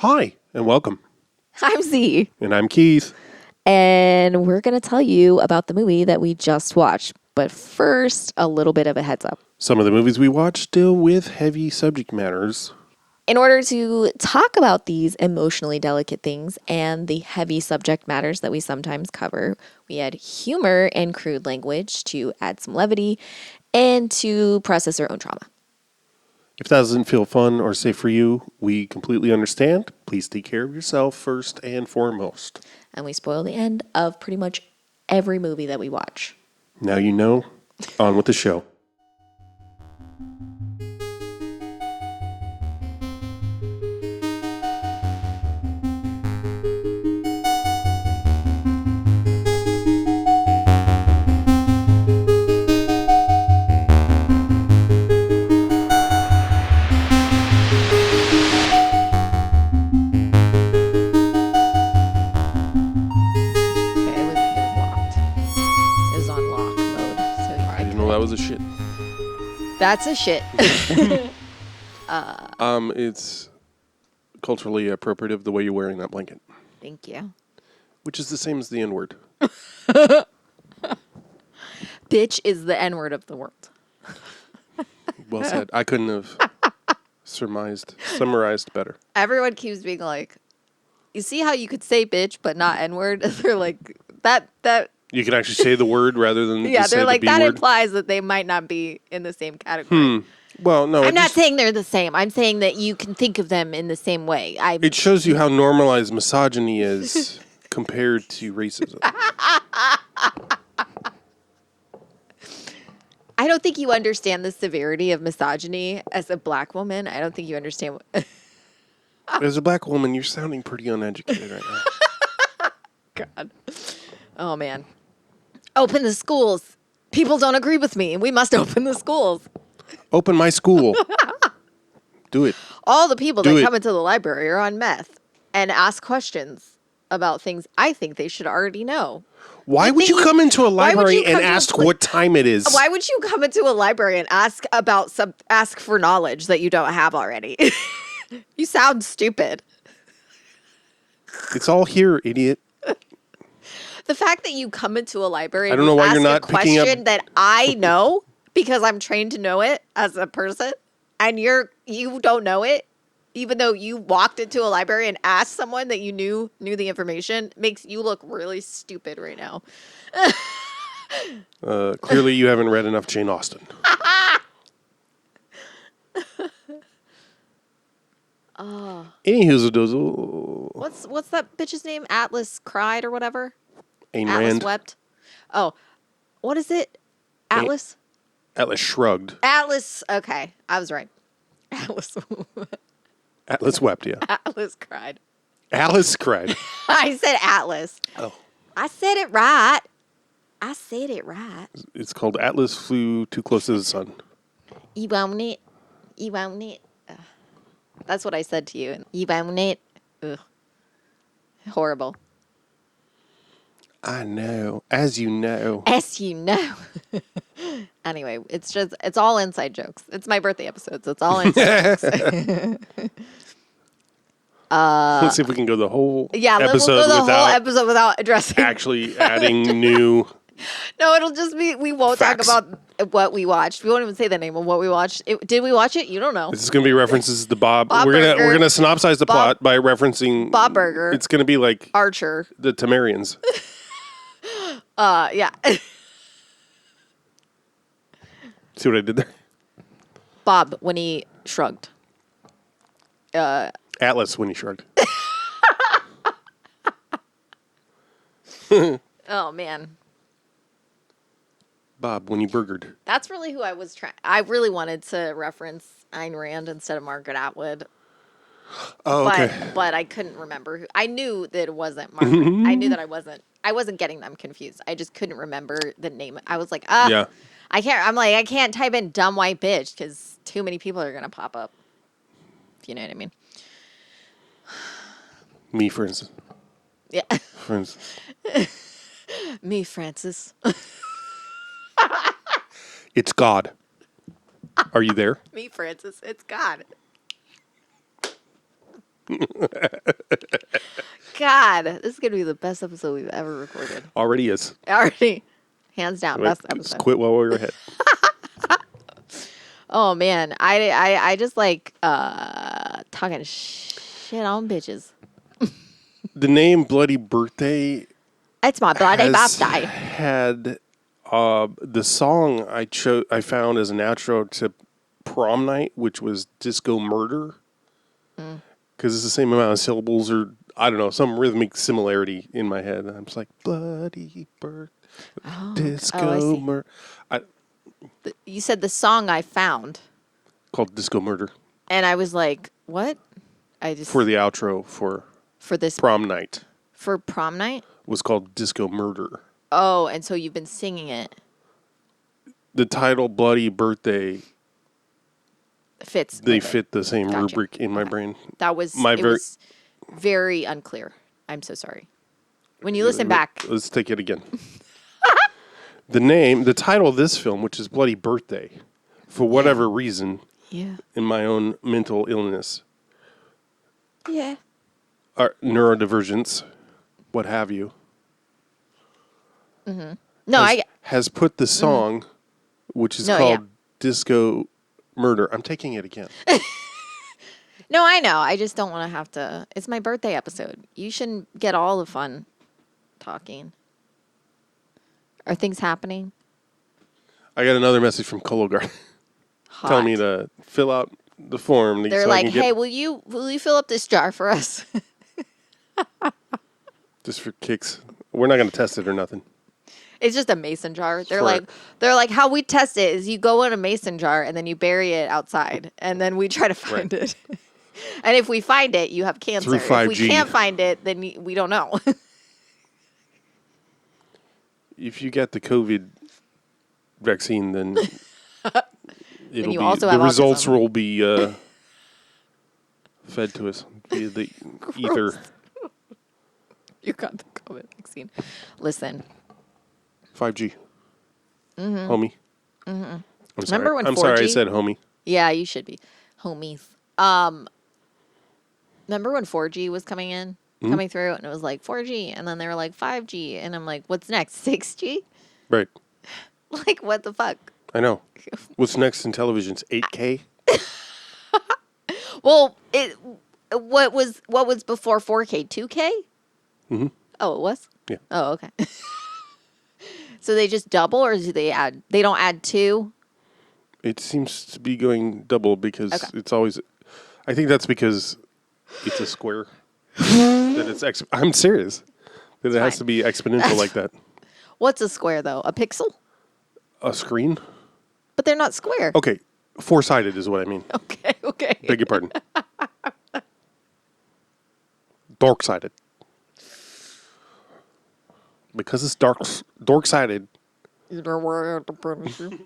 Hi, and welcome. I'm Z, And I'm Keith. and we're going to tell you about the movie that we just watched. But first, a little bit of a heads up. Some of the movies we watch deal with heavy subject matters. In order to talk about these emotionally delicate things and the heavy subject matters that we sometimes cover, we add humor and crude language to add some levity and to process our own trauma. If that doesn't feel fun or safe for you, we completely understand. Please take care of yourself first and foremost. And we spoil the end of pretty much every movie that we watch. Now you know. On with the show. Okay, it was locked. It was on lock mode. So I didn't know that was a shit. That's a shit. It's culturally appropriative the way you're wearing that blanket, Thank you. which is the same as the N-word. Bitch is the N-word of the world. Well said. I couldn't have summarized better. Everyone keeps being like, you see how you could say bitch but not N-word? They're like, that You can actually say the word rather than yeah, just say they're like, the that B-word. implies that they might not be in the same category. Well, no. I'm not saying they're the same. I'm saying that you can think of them in the same way. It shows you how normalized misogyny is compared to racism. I don't think you understand the severity of misogyny as a black woman. I don't think you understand. As a black woman, you're sounding pretty uneducated right now. God. Oh, man. Open the schools. People don't agree with me. We must open the schools. Open my school. Do it. All the people Do that it. come into the library are on meth and ask questions about things I think they should already know. Why would you come into a why would you library and come to a ask pla- what time it is? Why would you come into a library and ask for knowledge that you don't have already? You sound stupid. It's all here, idiot. The fact that you come into a library I and don't know why ask you're not a picking up- question that I know because I'm trained to know it as a person, and you don't know it, even though you walked into a library and asked someone that you knew the information, makes you look really stupid right now. Clearly, you haven't read enough Jane Austen. Anywho's a dozzle. What's that bitch's name? Atlas cried or whatever. Ayn Atlas Rand. wept. Oh, what is it? Atlas. Atlas shrugged. Atlas. Okay, I was right. Atlas. Atlas wept, yeah. Atlas cried. Alice cried. I said Atlas. Oh. I said it right. I said it right. It's called Atlas Flew Too Close to the Sun. You want it? You want it? Ugh. That's what I said to you. You want it? Ugh. Horrible. I know. As you know. As you know. Anyway, it's all inside jokes. It's my birthday episode, so it's all inside jokes. Let's see if we can go the whole Yeah, we'll episode go the whole without episode without addressing. actually adding new. No, it'll just be, we won't Facts. talk about what we watched. We won't even say the name of what we watched. Did we watch it? You don't know. This is going to be references to Bob. Bob we're Burger. gonna synopsize the plot by referencing Bob Burger. It's going to be like Archer. the Temerians. Yeah. See what I did there? Bob, when he shrugged. Atlas when he shrugged. Oh, man. Bob when he burgered. That's really who I was trying. I really wanted to reference Ayn Rand instead of Margaret Atwood. Oh, okay. But I couldn't remember who. I knew that it wasn't Margaret. I knew that I wasn't getting them confused. I just couldn't remember the name. I was like, Yeah. I can't type in dumb white bitch because too many people are going to pop up. If you know what I mean. Me, for instance. Yeah. For instance. Me, Francis. It's God. Are you there? Me, Francis. It's God. God, this is going to be the best episode we've ever recorded. Already is. Already. Hands down, Wait, best just episode. quit while we're ahead. Oh, man. I just like talking shit on bitches. The name Bloody Birthday It's my bloody has birthday. had the song I found as an outro to Prom Night, which was Disco Murder, because it's the same amount of syllables, or I don't know, some rhythmic similarity in my head. I'm just like Bloody Birthday, Disco see. Murder, You said the song I found, called Disco Murder and I was like, what? I just for the outro for for this Prom Night for prom night. was called Disco Murder. Oh, and so you've been singing it. The title Bloody Birthday, Fits. they with it. fit the same Gotcha. rubric in my brain. That was My it was very unclear. I'm so sorry. When you listen back, Let's take it again. The title of this film, which is Bloody Birthday, for whatever reason, yeah, in my own mental illness, yeah, or neurodivergence, what have you, no, has put the song, which is No, called yeah. Disco Murder. I'm taking it again. no, I know. I just don't want to have to. It's my birthday episode. You shouldn't get all the fun talking. Are things happening? I got another message from Cologuard telling me to fill out the form. They're so I like, can get, "Hey, will you fill up this jar for us?" just for kicks. We're not going to test it or nothing. It's just a mason jar. For- They're like, how we test it is you go in a mason jar and then you bury it outside, and then we try to find it. And if we find it, you have cancer. Through If 5G. we can't find it, then we don't know. If you get the COVID vaccine, then it'll you be also the have results autism. will be fed to us via the ether. You got the COVID vaccine. Listen, 5G, homie. I'm sorry. Remember when I'm sorry I 4G? said homie. yeah, you should be homies. Remember when 4G was coming through, and it was like 4G, and then they were like 5G, and I'm like, what's next? 6G? Right. Like, what the fuck? I know. What's next in television's 8K? Well, what was before 4K? 2K? Mm-hmm. Oh, it was? Yeah. Oh, okay. So they just double, or do they add? They don't add 2? It seems to be going double because Okay. it's always. I think that's because it's a square. That it's. I'm serious. That it has fine. to be exponential like that. What's a square, though? A pixel? A screen? But they're not square. Okay, 4-sided is what I mean. Okay, okay. Beg your pardon. Dark-sided. Because it's dark-sided. You know where I have to punish you?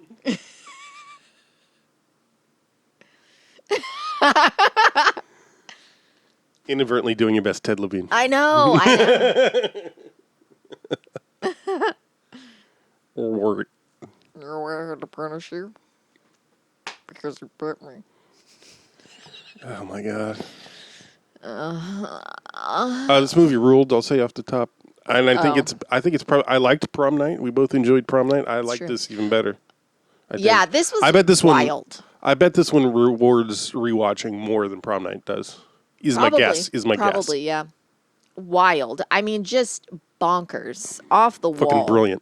Inadvertently doing your best, Ted Levine. I know. Or You know where I had to punish you? Because you bit me. oh my god. This movie ruled. I'll say off the top, and I think it's probably. I liked Prom Night. We both enjoyed Prom Night. I like true. this even better. I Yeah, think. this was I bet this wild. I bet this one rewards rewatching more than Prom Night does. My guess. Is my guess. Probably, yeah. Wild. I mean, just bonkers. Off the Fucking wall. brilliant.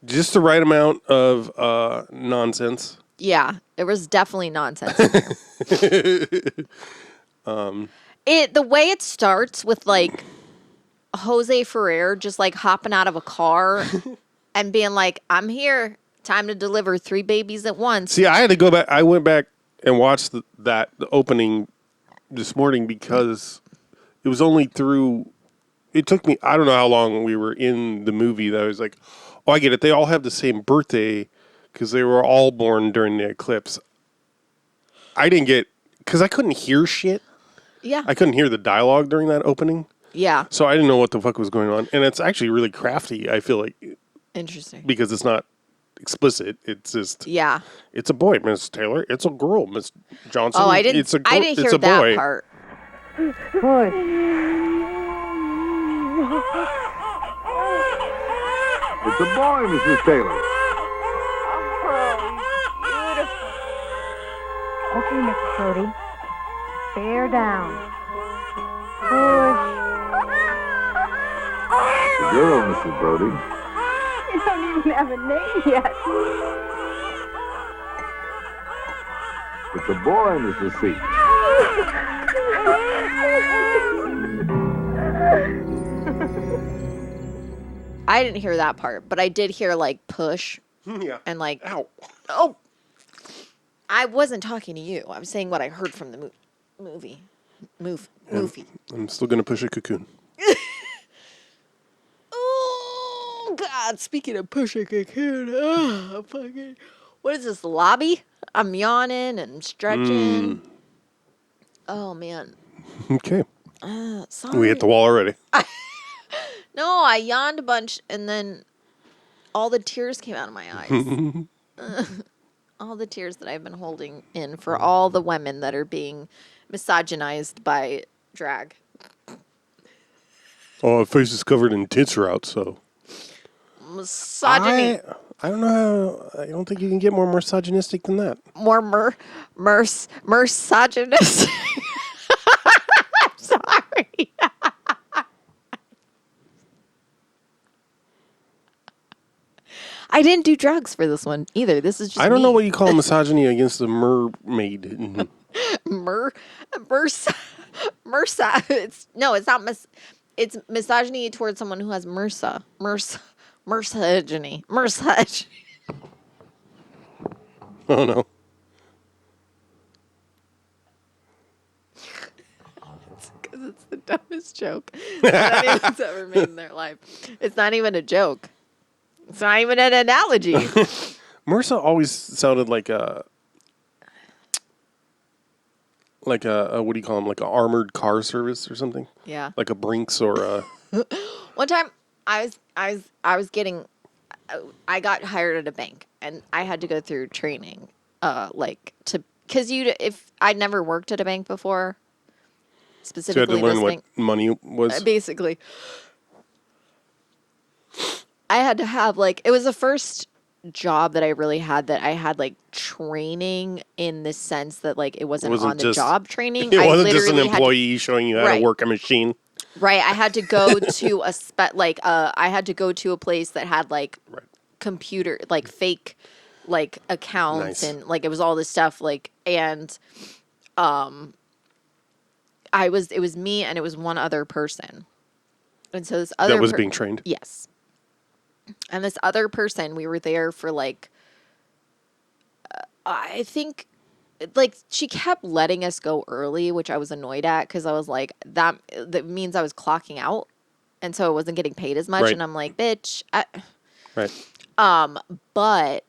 Just the right amount of nonsense. Yeah, it was definitely nonsense. The way it starts with like Jose Ferrer just like hopping out of a car and being like, "I'm here. Time to deliver 3 babies at once." See, I had to go back. I went back and watched the opening this morning because it was only through. It took me. I don't know how long we were in the movie that I was like, "Oh, I get it. They all have the same birthday because they were all born during the eclipse." I didn't get because I couldn't hear shit. Yeah. I couldn't hear the dialogue during that opening, Yeah. so I didn't know what the fuck was going on. And it's actually really crafty. I feel like Interesting. because it's not explicit. It's just Yeah. it's a boy, Miss Taylor. It's a girl, Miss Johnson. Oh, I didn't. It's a I girl. didn't It's hear a that boy. part. Push. It's a boy, Mrs. Taylor. Okay, Mrs. Brody. Bear down. Push. It's a girl, Mrs. Brody. You don't even have a name yet. It's a boy, Mrs. C. I didn't hear that part, but I did hear like push Yeah. and like. Ow. Oh. I wasn't talking to you. I was saying what I heard from the movie. Movie. I'm still gonna push a cocoon. Oh God! Speaking of pushing a kid, fucking. What is this lobby? I'm yawning and stretching. Oh man. Okay. Sorry. We hit the wall already. No, I yawned a bunch and then all the tears came out of my eyes. All the tears that I've been holding in for all the women that are being misogynized by drag. Oh, her face is covered in tits are out, so. Misogyny. I don't know how. I don't think you can get more misogynistic than that. More misogynist. I'm sorry. I didn't do drugs for this one either. This is just I don't know me. what you call misogyny against a mermaid. It's not it's misogyny towards someone who has misogyny. Oh no. Because it's the dumbest joke that anyone's ever made in their life. It's not even a joke. It's not even an analogy. MRSA always sounded like a what do you call them? Like an armored car service or something. Yeah. Like a Brinks or a. One time, I got hired at a bank, and I had to go through training, because if I'd never worked at a bank before, So you had specifically to learn this what bank, money was. basically, I had to have it was the first job that I really had that I had training in the sense that it wasn't on the job training. It I wasn't just an literally had to- employee showing you how Right. to work a machine. Right, I had to go to I had to go to a place that had computer fake accounts Nice. and it was all this stuff and it was me and it was one other person. And so this other That was being trained. Yes. And this other person, we were there for I think she kept letting us go early, which I was annoyed at because I was like, that means I was clocking out. And so I wasn't getting paid as much. Right. And I'm like, bitch. Right. But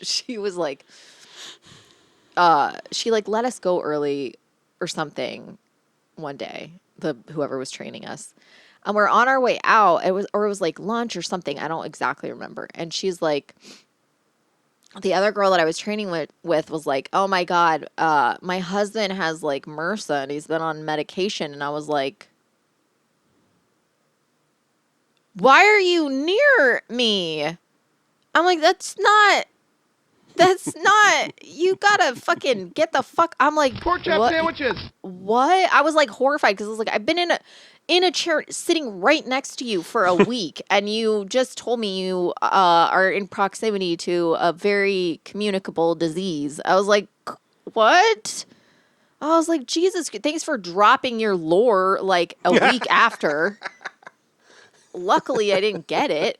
she was she let us go early or something one day, whoever was training us. And we're on our way out. It was lunch or something. I don't exactly remember. And she's like, the other girl that I was training with was like, oh my God, my husband has MRSA and he's been on medication. And I was like, why are you near me? I'm like, that's not, you gotta fucking get the fuck. I'm like, Pork chop what? sandwiches. What? I was horrified because I was like, I've been in a chair sitting right next to you for a week and you just told me you are in proximity to a very communicable disease. I was like, what? I was like, Jesus, thanks for dropping your lore a week after. Luckily, I didn't get it.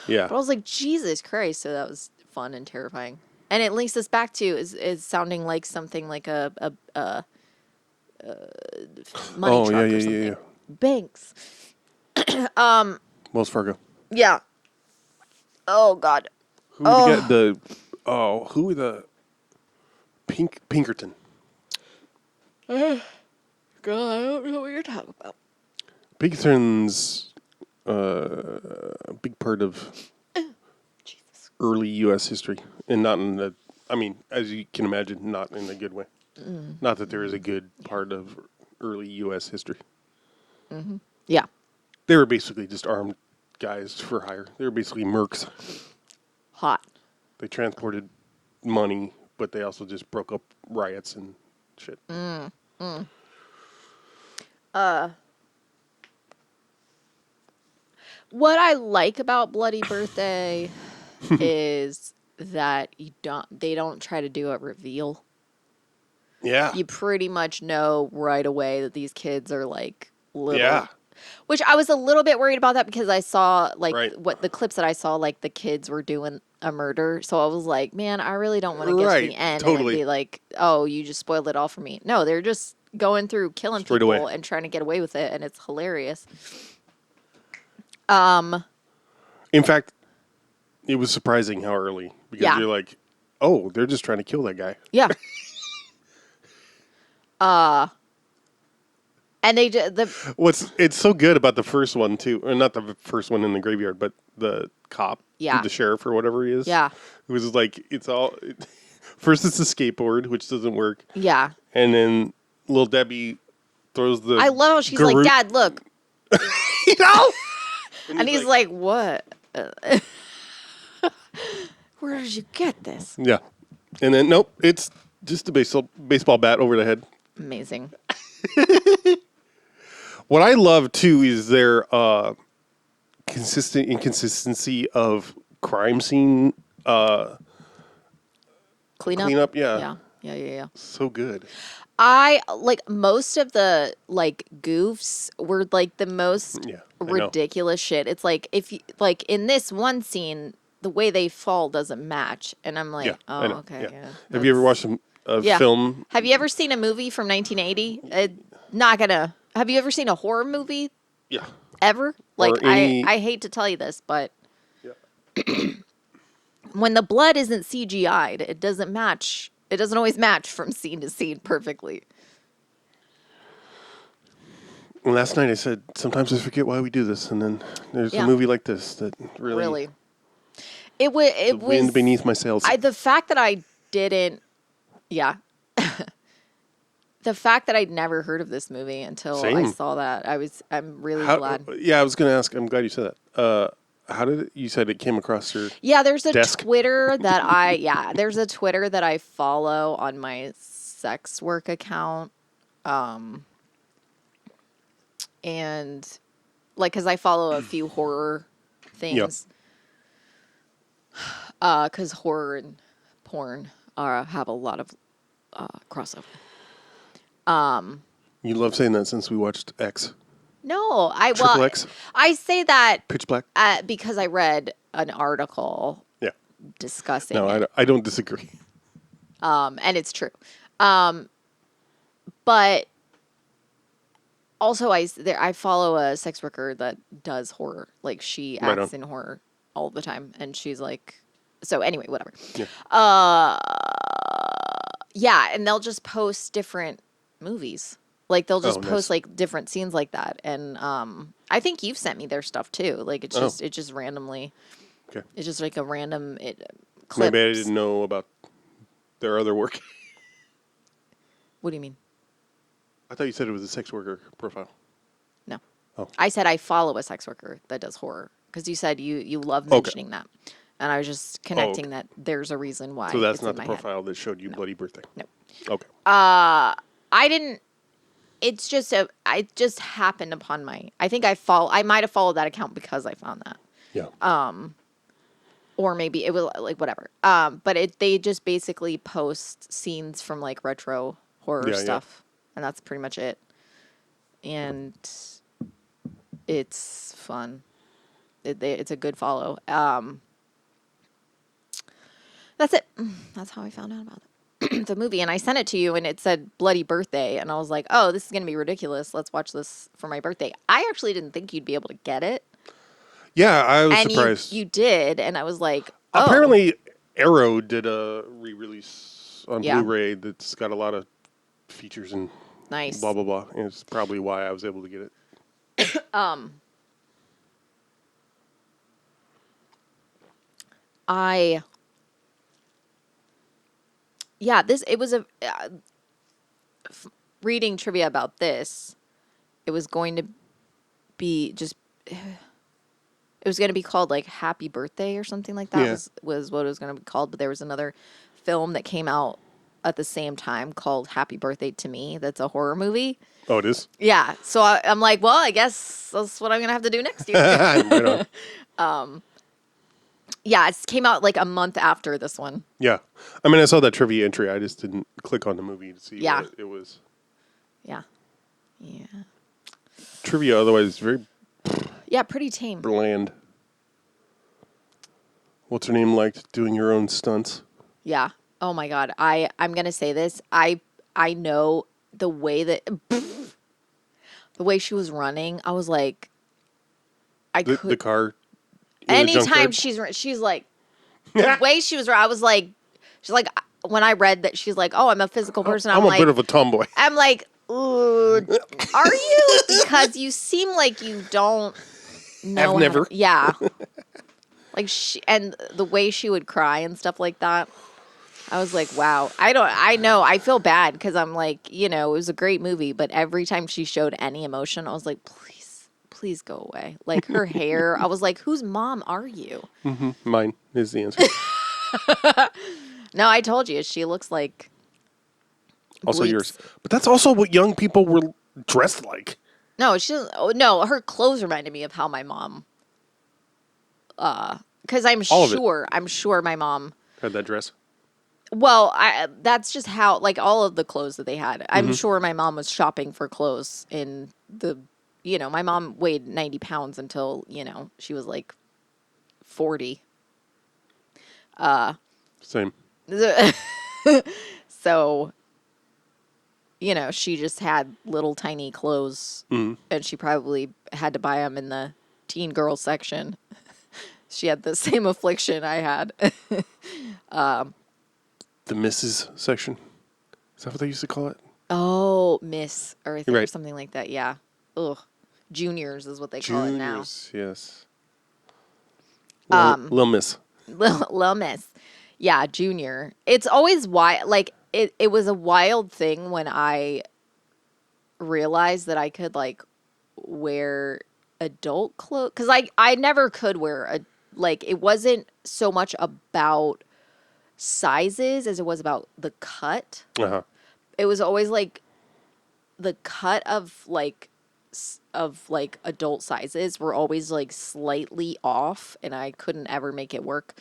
Yeah. But I was like, Jesus Christ. So that was fun and terrifying. And it links us back to is sounding like something like a money truck or something. Yeah. Banks. Wells Fargo. Yeah. Oh God. Who would get the? Oh, who were the? Pinkerton. God, I don't know what you're talking about. Pinkerton's a big part of Jesus early U.S. history, and not in the. I mean, as you can imagine, not in a good way. Not that there is a good part of early U.S. history. Yeah. They were basically just armed guys for hire. They were basically mercs. Hot. They transported money, but they also just broke up riots and shit. What I like about Bloody Birthday is that they don't try to do a reveal. Yeah. You pretty much know right away that these kids are like little. Yeah. Which I was a little bit worried about that because I saw like Right. what the clips that I saw, like the kids were doing a murder. So I was like, man, I really don't want to get to the end Totally. and be like, oh, you just spoiled it all for me. No, they're just going through killing Straight people away. and trying to get away with it, and it's hilarious. In fact, it was surprising how early because Yeah. you're like, oh, they're just trying to kill that guy. Yeah. And they did It's so good about the first one too, or not the first one in the graveyard, but the cop, Yeah. the sheriff or whatever he is. Yeah. It was like first it's the skateboard, which doesn't work, yeah. and then little Debbie throws the. I love how she's garrote- like, Dad, look. You know? And he's like, what? Where did you get this? yeah, and then nope, it's just a baseball bat over the head. Amazing. What I love too is their consistent inconsistency of crime scene Cleanup? cleanup. Yeah. Yeah. Yeah, yeah, yeah. So good. I like most of the like goofs were like the most Yeah, I know. ridiculous shit. It's like if you like in this one scene, the way they fall doesn't match, and I'm like, Yeah, oh, I know. okay. Yeah. Yeah, Have you ever that's- watched a Yeah. film? Have you ever seen a movie from 1980? Not gonna. Have you ever seen a horror movie Yeah. ever? Like any- I hate to tell you this, but Yeah. when the blood isn't CGI'd, it doesn't match. It doesn't always match from scene to scene perfectly. And last night I said, sometimes I forget why we do this, and then there's Yeah. a movie like this that really, It was. the It wind was beneath my sails. the fact that I didn't. Yeah. The fact that I'd never heard of this movie until I Same. saw that, I'm really glad. Yeah, I was going to ask. I'm glad you said that. How did you said it came across your? Yeah, there's a desk? Twitter that there's a Twitter that I follow on my sex work account. And like cuz I follow a few horror things. Cuz horror and porn have a lot of crossover. You love saying that since we watched X, No, Triple X, I say that Pitch Black. because I read an article Yeah. discussing No, it. I don't disagree. And it's true. But also, I follow a sex worker that does horror. Like she Right acts on. in horror all the time, and she's like, so anyway, whatever. Yeah. Yeah, and they'll just post different movies. Like they'll just Oh, post nice. like different scenes like that, and I think you've sent me their stuff too. Like it's just randomly. Okay. It's just like a random clip. Maybe I didn't know about their other work. What do you mean? I thought you said it was a sex worker profile. No. Oh. I said I follow a sex worker that does horror because you said you love mentioning that, and I was just connecting okay. that there's a reason why. So that's it's not in the my head. profile that showed you Bloody Birthday. No. Okay. I didn't. It's just I just happened upon my. I think I might have followed that account because I found that, Yeah. or maybe it was like whatever. But they just basically post scenes from like retro horror Yeah, yeah. stuff, and that's pretty much it. And it's fun. It's a good follow. That's it. That's how I found out about it. The movie, and I sent it to you, and it said Bloody Birthday, and I was like, oh, this is going to be ridiculous. Let's watch this for my birthday. I actually didn't think you'd be able to get it. Yeah, I was And surprised. you did, and I was like, oh. Apparently, Arrow did a re-release on Yeah. Blu-ray that's got a lot of features and Nice. blah, blah, blah. And it's probably why I was able to get it. It was reading trivia about this. It was going to be it was going to be called like Happy Birthday or something like that. Yeah. Was what it was going to be called. But there was another film that came out at the same time called Happy Birthday to Me. That's a horror movie. Oh, it is? Yeah. So I'm like, well, I guess that's what I'm going to have to do next year. Right on. Yeah, it came out like a month after this one. Yeah. I mean, I saw that trivia entry. I just didn't click on the movie to see Yeah. what it was. Yeah. Yeah. Trivia, otherwise, very Yeah, pretty tame. bland. What's her name liked doing her own stunts? Yeah. Oh my God. I'm gonna say this. I know the way that the way she was running. I was like, The car. in the anytime junkyard? she's like the way she was. I was like, she's like when I read that she's like, oh, I'm a physical person. I'm a bit of a tomboy. I'm like, ooh, are you? Because you seem like you don't know. I've never. Yeah. Like and the way she would cry and stuff like that. I was like, wow. I know. I feel bad because I'm like, it was a great movie, but every time she showed any emotion, I was like, please go away. Like her hair, I was like, whose mom are you? Mine is the answer. No, I told you. She looks like. Also Bleeps. yours. But that's also what young people were dressed like. No, no, her clothes reminded me of how my mom. Because I'm sure my mom. Had that dress. Well, that's just how, like, all of the clothes that they had. I'm sure my mom was shopping for clothes in my mom weighed 90 pounds until, she was like 40. Same. So, she just had little tiny clothes and she probably had to buy them in the teen girl section. She had the same affliction I had. The Mrs. section. Is that what they used to call it? Oh, Miss or Right. something like that. Yeah. Ugh. Juniors is what they call it now. Juniors, yes. Um, Little Miss. Lil Miss. Yeah, junior. It's always like it was a wild thing when I realized that I could like wear adult clothes cuz I never could wear it wasn't so much about sizes as it was about the cut. Uh-huh. It was always like the cut of adult sizes were always like slightly off and I couldn't ever make it work.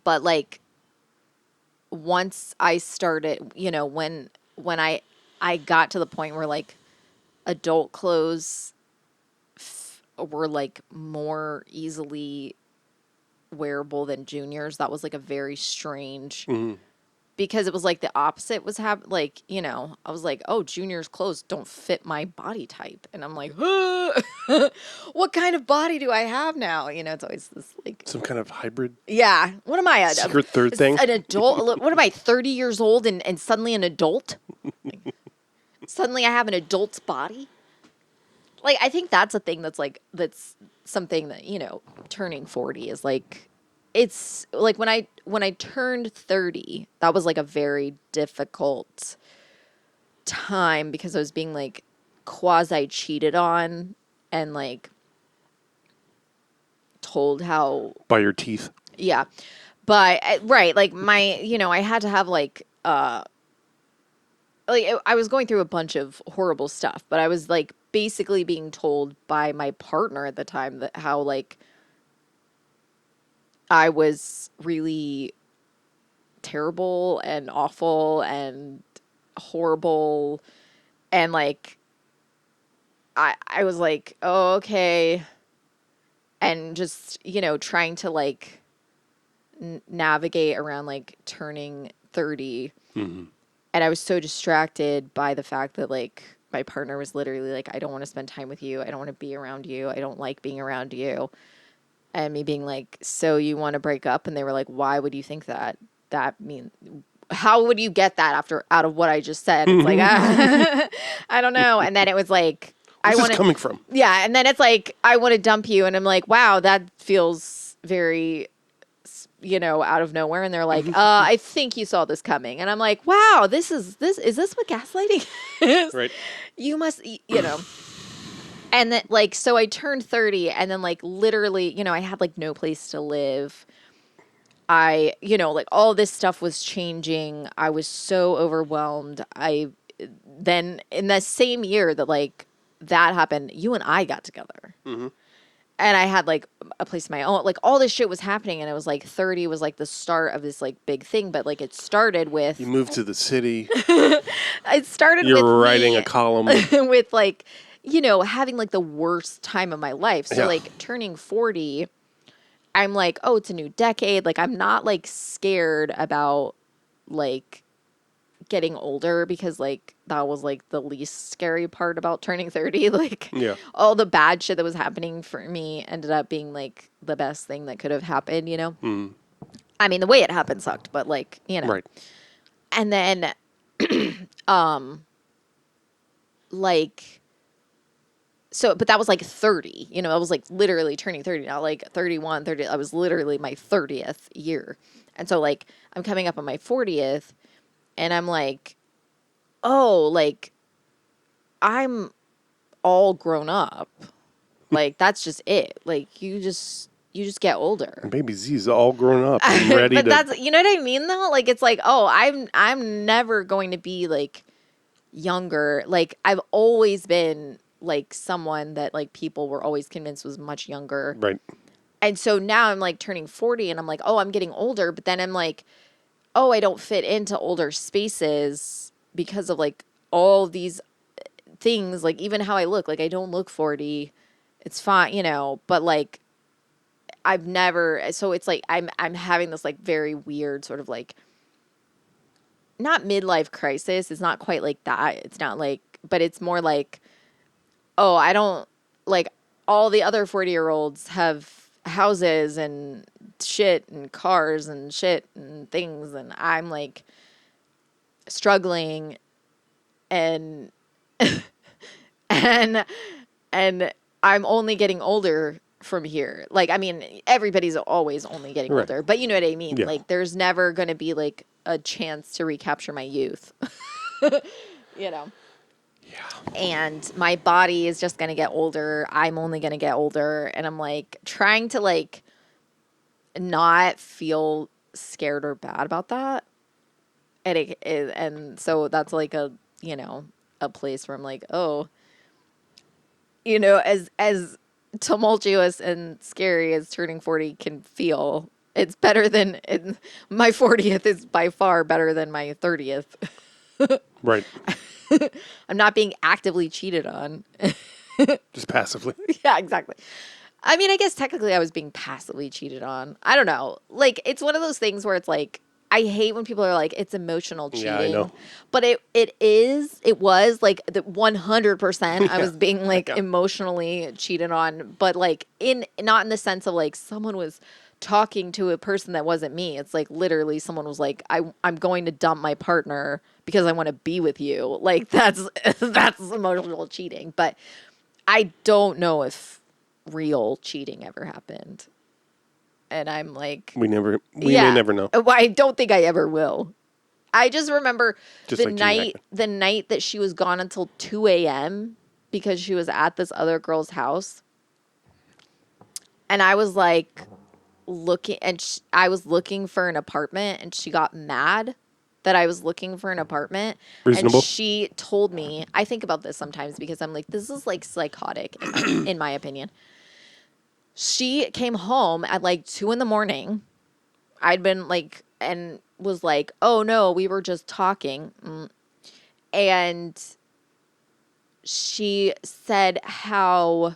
But like once I started, when I got to the point where like adult clothes were like more easily wearable than juniors, that was like a very strange because it was like the opposite was I was like, oh, juniors clothes don't fit my body type and I'm like, what kind of body do I have now? It's always this like Some kind of hybrid yeah, what am I, secret third thing? an adult? What am I, 30 years old and suddenly an adult? Suddenly I have an adult's body. Like, I think that's a thing that's something that, turning 40 is like, it's like when I turned 30, that was like a very difficult time because I was being like quasi cheated on and like told how By your teeth. yeah. But right, like I had to have I was going through a bunch of horrible stuff, but I was like basically being told by my partner at the time that how like I was really terrible and awful and horrible and like I was like, oh, okay, and just trying to like navigate around like turning 30 and I was so distracted by the fact that like my partner was literally like, I don't want to spend time with you, I don't want to be around you, I don't like being around you, and me being like, so you want to break up? And they were like, why would you think that how would you get that out of what I just said? It's like I don't know. And then it was like, Where's this coming from? yeah, and then it's like, I want to dump you. And I'm like, wow, that feels very out of nowhere, and they're like, I think you saw this coming. And I'm like, wow, is this what gaslighting is? Right. You must, And then, like, so I turned 30, and then, like, literally, I had, like, no place to live. Like, all this stuff was changing. I was so overwhelmed. Then, in the same year that, like, that happened, you and I got together. Mm-hmm. And I had, like, a place of my own. Like, all this shit was happening, and it was, like, 30 was, like, the start of this, like, big thing. But, like, it started with... You moved to the city. It started with You're writing me a column. with, like, having, like, the worst time of my life. So, Yeah. like, turning 40, I'm like, oh, it's a new decade. Like, I'm not, like, scared about, like, getting older because, like, that was, like, the least scary part about turning 30. Like, Yeah. all the bad shit that was happening for me ended up being, like, the best thing that could have happened, Mm. I mean, the way it happened sucked, but, like, Right. And then, like, so, but that was like 30, I was like literally turning 30, not like 31, 30. I was literally my 30th year. And so, like, I'm coming up on my 40th, and I'm like, oh, like, I'm all grown up. Like, that's just it. Like, you just get older. Baby Z's all grown up and ready But to. that's, you know what I mean, though? Like, it's like, oh, I'm never going to be, like, younger. Like, I've always been, like, someone that, like, people were always convinced was much younger. Right. And so now I'm, like, turning 40, and I'm like, oh, I'm getting older. But then I'm like, oh, I don't fit into older spaces because of, like, all these things. Like, even how I look. Like, I don't look 40. It's fine, but, like, I've never, so it's like I'm having this, like, very weird sort of, like, not midlife crisis. It's not quite like that. It's not like, but it's more like, oh, I don't, like, all the other 40-year-olds have houses and shit and cars and shit and things, and I'm, like, struggling and and I'm only getting older from here. Like, I mean, everybody's always only getting Right. older, but you know what I mean? Yeah. Like, there's never going to be, like, a chance to recapture my youth. Yeah. And my body is just going to get older. I'm only going to get older. And I'm, like, trying to, like, not feel scared or bad about that. And so that's, like, a place where I'm like, oh, as tumultuous and scary as turning 40 can feel, it's better than my 40th is by far better than my 30th. Right. I'm not being actively cheated on. Just passively. Yeah, exactly. I mean, I guess technically I was being passively cheated on. I don't know. Like, it's one of those things where it's like, I hate when people are like, it's emotional cheating. Yeah, I know. But it was like the 100% I was being, like, Yeah. emotionally cheated on, but, like, not in the sense of, like, someone was talking to a person that wasn't me. It's like literally someone was like, I'm going to dump my partner because I want to be with you. Like, that's emotional cheating. But I don't know if real cheating ever happened. And I'm like, We may never know. Well, I don't think I ever will. I just remember Just like Gene the night that she was gone until 2 a.m. because she was at this other girl's house. And I was like I was looking for an apartment, and she got mad that I was looking for an apartment. Reasonable. And she told me, I think about this sometimes because I'm like, this is, like, psychotic in my opinion. She came home at, like, 2 a.m. I'd been, like, and was like, oh no, we were just talking. And she said how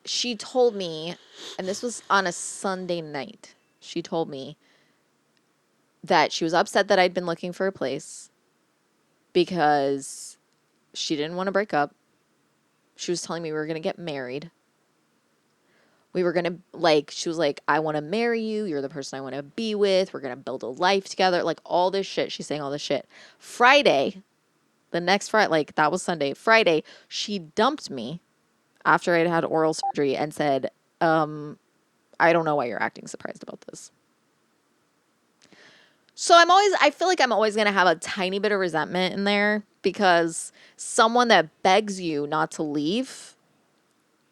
she told me, and this was on a Sunday night, she told me that she was upset that I'd been looking for a place because she didn't want to break up. She was telling me we were going to get married. We were going to, like, she was like, I want to marry you. You're the person I want to be with. We're going to build a life together. Like, all this shit. She's saying all this shit. Friday, the next Friday, like, that was Sunday. Friday, she dumped me after I'd had oral surgery and said, I I don't know why you're acting surprised about this. So I feel like I'm always going to have a tiny bit of resentment in there because someone that begs you not to leave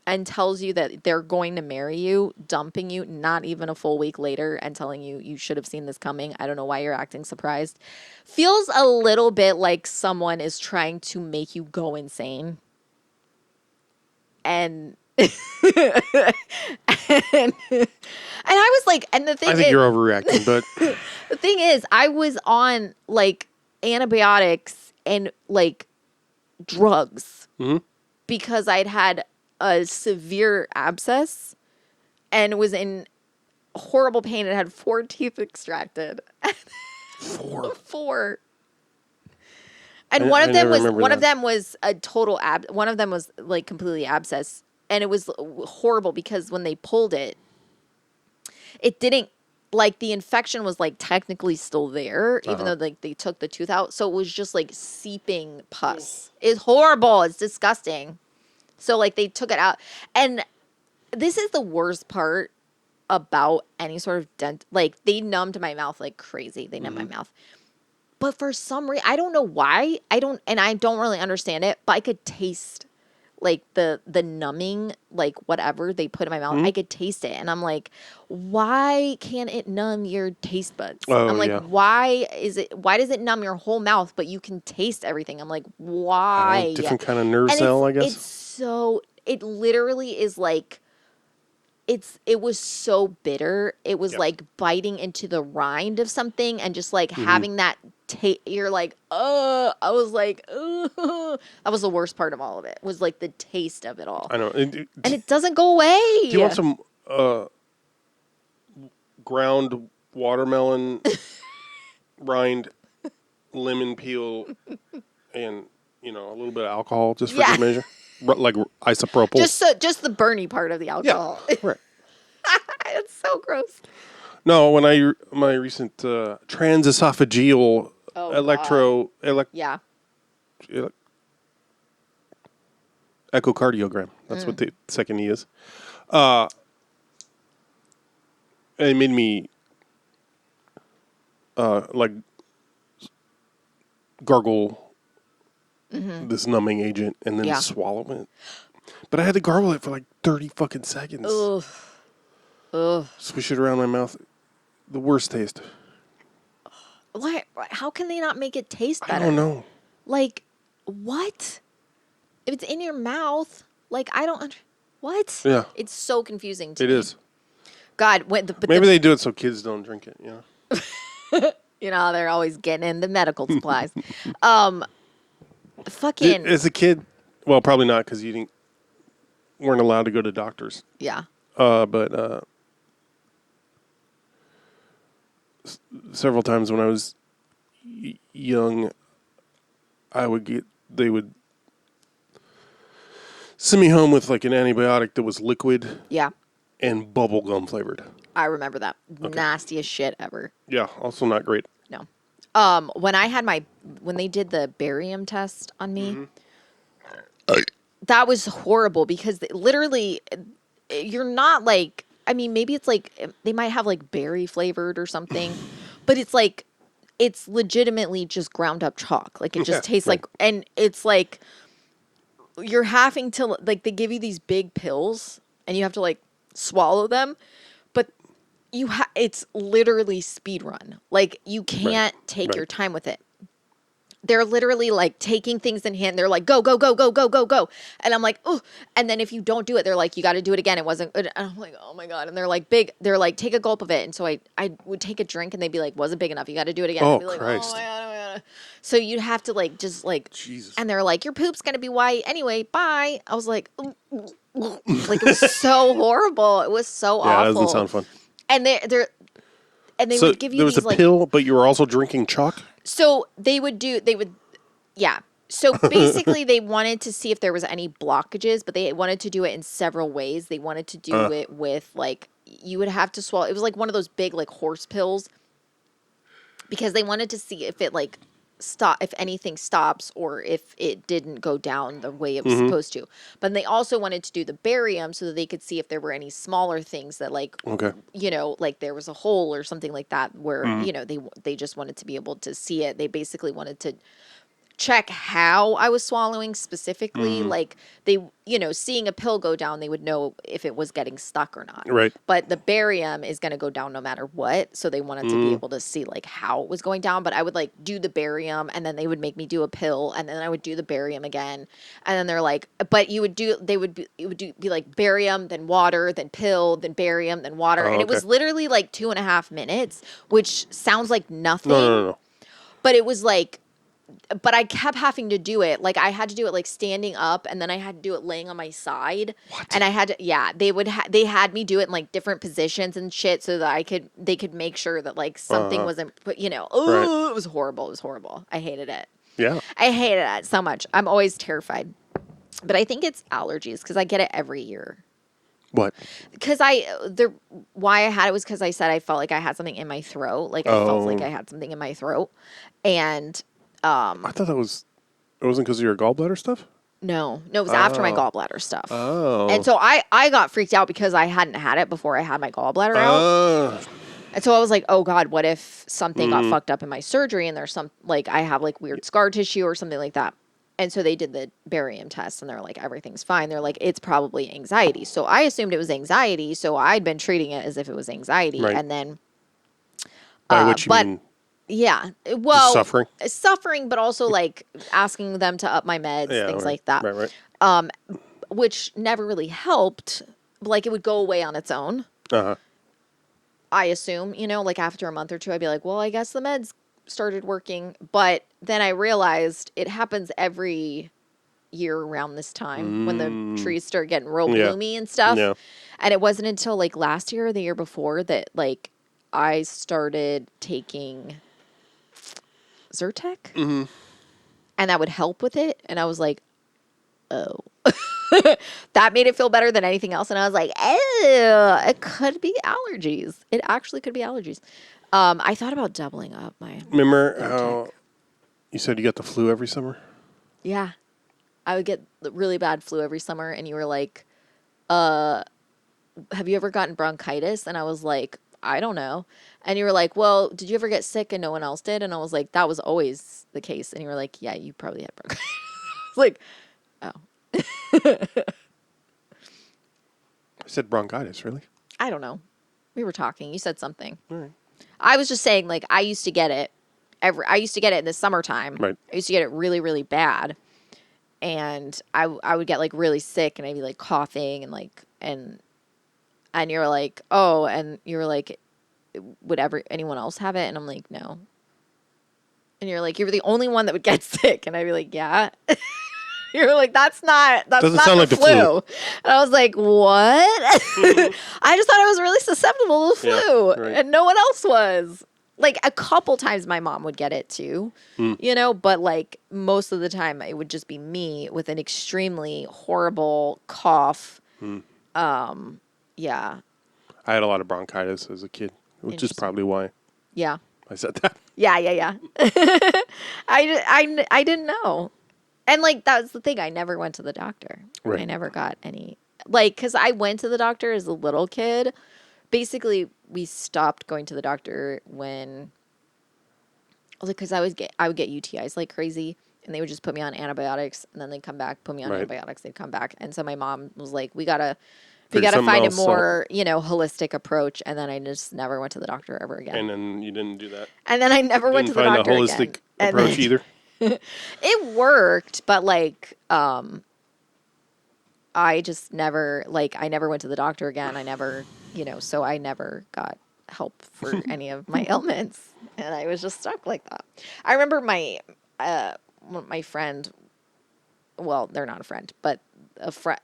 and tells you that they're going to marry you, dumping you not even a full week later and telling you you should have seen this coming. I don't know why you're acting surprised. Feels a little bit like someone is trying to make you go insane. And and I was like, and the thing I think is, you're overreacting, but the thing is, I was on like antibiotics and like drugs because I'd had a severe abscess and was in horrible pain and had 4 teeth extracted. 4. And one of them was a total one of them was like completely abscess, and it was horrible because when they pulled it, it didn't, like, the infection was like technically still there, even though like they took the tooth out, so it was just like seeping pus. It's horrible. It's disgusting. So like they took it out, and this is the worst part about any sort of dent. Like they numbed my mouth like crazy. They numbed my mouth. But for some reason, I don't know why. I don't really understand it, but I could taste like the numbing, like whatever they put in my mouth. I could taste it. And I'm like, why can't it numb your taste buds? I'm like, why does it numb your whole mouth, but you can taste everything? I'm like, why? Different kind of nerve cell, I guess. It literally is like, it was so bitter. It was like biting into the rind of something and just like having that you're like, I was like, that was the worst part of all of it, was like the taste of it all. I know. And it doesn't go away. Do you want some ground watermelon rind, lemon peel, and, a little bit of alcohol just for good measure? Like isopropyl. Just the burny part of the alcohol. Yeah, right. It's so gross. No, when my recent transesophageal echocardiogram. That's what the second E is. It made me like gargle this numbing agent and then swallow it. But I had to gargle it for like 30 fucking seconds. Ugh. Swish it around my mouth. The worst taste. Why? How can they not make it taste better? I don't know. Like, what? If it's in your mouth, like, I don't what? Yeah. It's so confusing to me. It is. God, maybe they do it so kids don't drink it, they're always getting in the medical supplies. Fucking. As a kid, well, probably not because you weren't allowed to go to doctors. Yeah. But several times when I was young, they would send me home with like an antibiotic that was liquid. Yeah. And bubble gum flavored. I remember that. Okay. Nastiest shit ever. Yeah. Also not great. No. When they did the barium test on me, that was horrible because literally you're not like, I mean, maybe it's like they might have like berry flavored or something, but it's like, it's legitimately just ground up chalk. Like it just tastes like, and it's like you're having to, like, they give you these big pills and you have to like swallow them, but it's literally speed run. Like you can't take your time with it. They're literally like taking things in hand. They're like, go, go, go, go, go, go, go. And I'm like, oh. And then if you don't do it, they're like, you got to do it again. It wasn't good. And I'm like, oh my God. And they're like, they're like, take a gulp of it. And so I would take a drink and they'd be like, wasn't big enough. You got to do it again. Oh, I'd be like, Christ. Oh my God, oh my God. So you'd have to like, just like, Jesus. And they're like, your poop's going to be white. Anyway, bye. I was like, like it was so horrible. It was so awful. Yeah, that doesn't sound fun. And they would give you there was these, a pill, but you were also drinking chalk? So yeah. So basically they wanted to see if there was any blockages, but they wanted to do it in several ways. They wanted to do it with like, you would have to swallow. It was like one of those big like horse pills because they wanted to see if it like if anything stops or if it didn't go down the way it was supposed to. But they also wanted to do the barium so that they could see if there were any smaller things that like, Okay. like there was a hole or something like that where, they just wanted to be able to see it. They basically wanted to check how I was swallowing specifically. Like they, seeing a pill go down, they would know if it was getting stuck or not. Right. But the barium is going to go down no matter what. So they wanted to be able to see like how it was going down. But I would like do the barium and then they would make me do a pill and then I would do the barium again. And then they're like, but it would be like barium, then water, then pill, then barium, then water. Oh, and it was okay. literally like 2.5 minutes, which sounds like nothing. No. But it was like, but I kept having to do it. Like I had to do it like standing up and then I had to do it laying on my side. What? And I had to, they had me do it in like different positions and shit so that they could make sure that like something wasn't, it was horrible. It was horrible. I hated it. Yeah. I hated it so much. I'm always terrified. But I think it's allergies because I get it every year. What? Because why I had it was because I said I felt like I had something in my throat. Like I felt like I had something in my throat. And I thought it wasn't because of your gallbladder stuff? No, it was after my gallbladder stuff. Oh. And so I got freaked out because I hadn't had it before I had my gallbladder out. And so I was like, oh God, what if something got fucked up in my surgery and there's like, I have like weird scar tissue or something like that. And so they did the barium test and they're like, everything's fine. They're like, it's probably anxiety. So I assumed it was anxiety. So I'd been treating it as if it was anxiety. Right. And then, By which you mean yeah, well, suffering, but also like asking them to up my meds, things like that. Right. Which never really helped. Like it would go away on its own. I assume, like after a month or two, I'd be like, well, I guess the meds started working. But then I realized it happens every year around this time when the trees start getting real bloomy and stuff. Yeah. And it wasn't until like last year or the year before that like I started taking Zyrtec, and that would help with it. And I was like, oh, that made it feel better than anything else. And I was like, oh, it could be allergies. It actually could be allergies. I thought about doubling up my. Remember how you said you got the flu every summer? Yeah, I would get really bad flu every summer, and you were like, have you ever gotten bronchitis? And I was like, I don't know. And you were like, well, did you ever get sick and no one else did? And I was like, that was always the case. And you were like, yeah, you probably had bronchitis. I was like, oh. I said bronchitis, really? I don't know. We were talking. You said something. All right. I was just saying, like, I used to get it in the summertime. Right. I used to get it really, really bad. And I would get like really sick and I'd be like coughing and like, and you're like, oh, and you're like, would anyone else have it? And I'm like, no. And you're like, you're the only one that would get sick. And I'd be like, yeah. You're like, that's not sound like the flu. And I was like, what? I just thought I was really susceptible to flu. Yeah, right. And no one else was. Like a couple times my mom would get it too, but like most of the time it would just be me with an extremely horrible cough. Yeah. I had a lot of bronchitis as a kid, which is probably why. Yeah. I said that. Yeah. I didn't know. And like, that was the thing. I never went to the doctor. Right. I never got any, like, cause I went to the doctor as a little kid. Basically, we stopped going to the doctor when, like, because I would get UTIs like crazy, and they would just put me on antibiotics, and then they'd come back, put me on antibiotics, they'd come back, and so my mom was like, we gotta find a more holistic approach, and then I just never went to the doctor ever again. And then you didn't do that. And then I never went to the doctor again. Didn't find a holistic approach either. It worked, but like, I just never I never went to the doctor again. I never. So I never got help for any of my ailments, and I was just stuck like that. I remember my friend, well, they're not a friend, but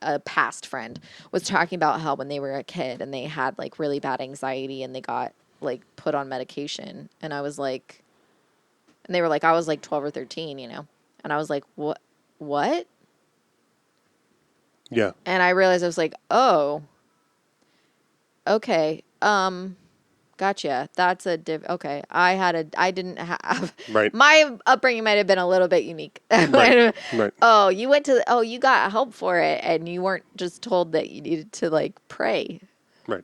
a past friend was talking about how when they were a kid and they had like really bad anxiety and they got like put on medication, and I was like, and they were like, I was like 12 or 13, and I was like, what? Yeah. And I realized I was like, oh. Okay. Gotcha. That's a okay. I didn't have Right. my upbringing might have been a little bit unique. Right. Right. Oh, you got help for it and you weren't just told that you needed to like pray. Right.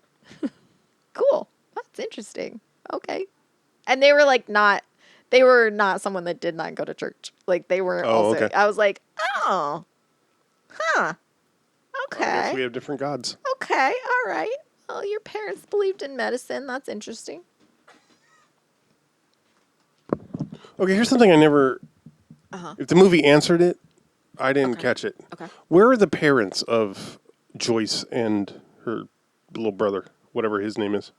Cool. That's interesting. Okay. And they were like they were not someone that did not go to church. Like they were Oh, also okay. I was like, "Oh. Huh. I guess Okay. we have different gods. Okay. All right. Well, your parents believed in medicine. That's interesting." Okay, here's something I never. If the movie answered it, I didn't Okay. catch it. Okay. Where are the parents of Joyce and her little brother, whatever his name is?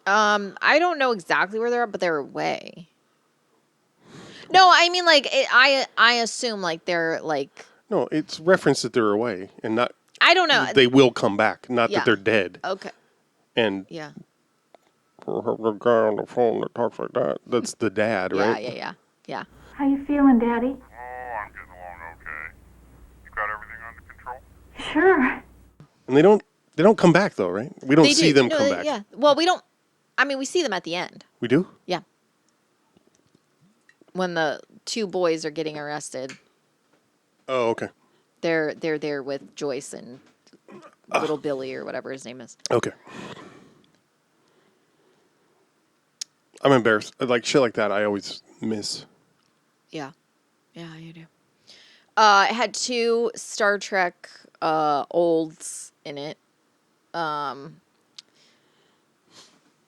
I don't know exactly where they're at, but they're away. No, I mean like I assume like they're like No, it's referenced that they're away and not. I don't know. They will come back, not Yeah. that they're dead. Okay. And Yeah. the guy on the phone that talks like that, that's the dad, Yeah, right? yeah. How you feeling, Daddy? Oh, I'm getting along okay. You got everything under control? Sure. And they don't come back though, right? We don't They see do. them No, come back. Yeah. Well, we don't I mean, we see them at the end. We do? Yeah. When the two boys are getting arrested, Oh, okay. they're there with Joyce and little Billy or whatever his name is. Okay. I'm embarrassed. Like shit like that, I always miss. Yeah. Yeah, you do. It had two Star Trek olds in it.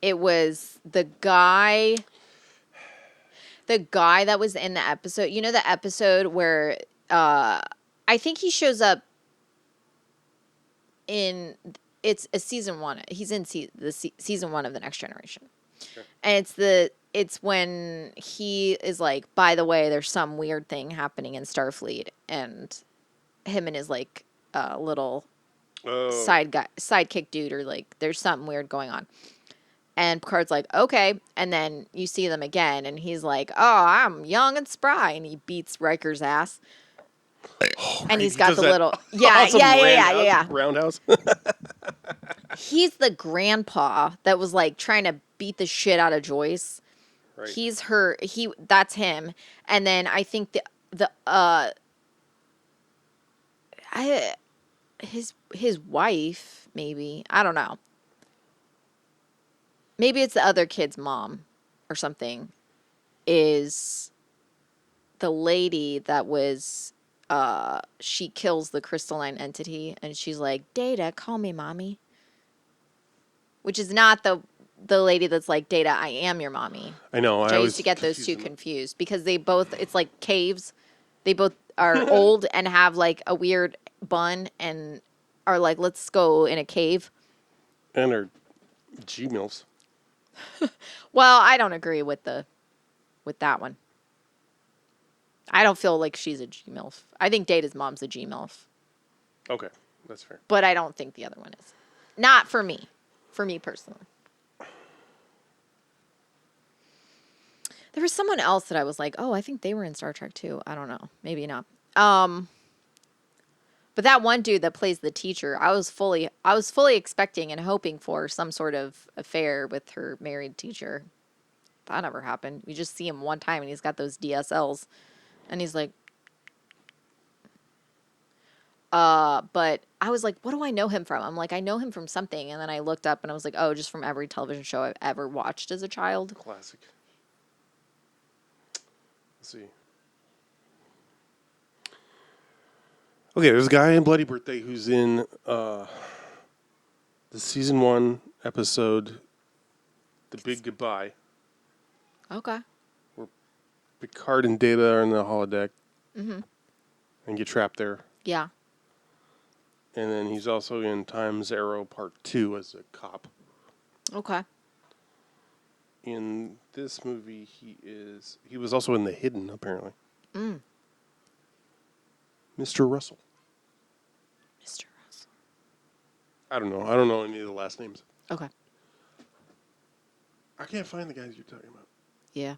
It was the guy that was in the episode. You know the episode where I think he shows up in it's a season 1. He's in season 1 of The Next Generation. Sure. And it's when he is like, by the way, there's some weird thing happening in Starfleet, and him and his like little Oh. sidekick dude are like, there's something weird going on. And Picard's like, okay. And then you see them again, and he's like, oh, I'm young and spry. And he beats Riker's ass. And he's got does the that little. awesome Yeah. roundhouse. He's the grandpa that was like trying to beat the shit out of Joyce. Right. That's him. And then I think his wife, maybe. I don't know. Maybe it's the other kid's mom or something, is the lady that was, she kills the crystalline entity, and she's like, Data, call me mommy. Which is not the lady that's like, Data, I am your mommy. I know. Which I used to get those two confused because they both, it's like caves. They both are old and have like a weird bun and are like, let's go in a cave. And her G-milfs. Well, I don't agree with that one. I don't feel like she's a G-MILF. I think Data's mom's a G-MILF. Okay, that's fair. But I don't think the other one is. Not for me. For me personally. There was someone else that I was like, oh, I think they were in Star Trek too. I don't know. Maybe not. But that one dude that plays the teacher, I was fully expecting and hoping for some sort of affair with her married teacher. That never happened. We just see him one time and he's got those DSLs. And he's like, but I was like, what do I know him from? I'm like, I know him from something. And then I looked up and I was like, oh, just from every television show I've ever watched as a child. Classic. Let's see. Okay, there's a guy in Bloody Birthday who's in the season 1 episode, The Big Goodbye. Okay. Where Picard and Data are in the holodeck. Mm-hmm. And get trapped there. Yeah. And then he's also in Time Zero Part 2 as a cop. Okay. In this movie, he was also in The Hidden, apparently. Mm. Mr. Russell. Mr. Russell. I don't know any of the last names. Okay. I can't find the guys you're talking about. Yeah.